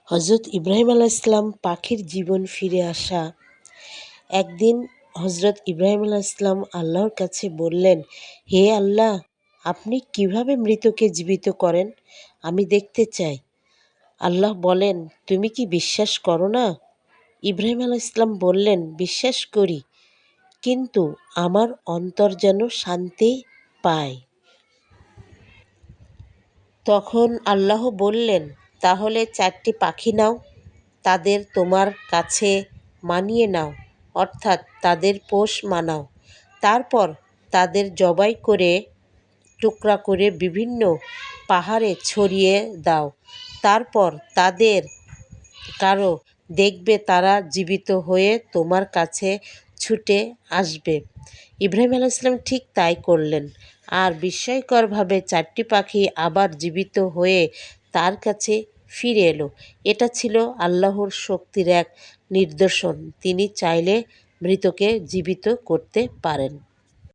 হজরত ইব্রাহিম আলাইহিসসালাম পাখির জীবন ফিরে আসা। একদিন হজরত ইব্রাহিম আলাইহিসসালাম আল্লাহর কাছে বললেন, হে আল্লাহ, আপনি কিভাবে মৃতকে জীবিত করেন? আমি দেখতে চাই। আল্লাহ বলেন, তুমি কি বিশ্বাস করো না? ইব্রাহিম আলাইহিসসালাম বললেন, বিশ্বাস করি, কিন্তু আমার অন্তর যেন শান্তি পায়। তখন আল্লাহ বললেন, তাহলে 4টি পাখি নাও, তাদের তোমার কাছে মানিয়ে নাও, অর্থাৎ তাদের পোষ মানাও। তারপর তাদের জবাই করে টুকরা করে বিভিন্ন পাহাড়ে ছড়িয়ে দাও। তারপর তাদের কারো দেখবে তারা জীবিত হয়ে তোমার কাছে ছুটে আসবে। ইব্রাহিম আলাইহিসসালাম ঠিক তাই করলেন, আর বিস্ময়করভাবে 4টি পাখি আবার জীবিত হয়ে তার কাছে ফিরে এলো। এটা ছিল আল্লাহর শক্তির এক নিদর্শন। তিনি চাইলে মৃতকে জীবিত করতে পারেন।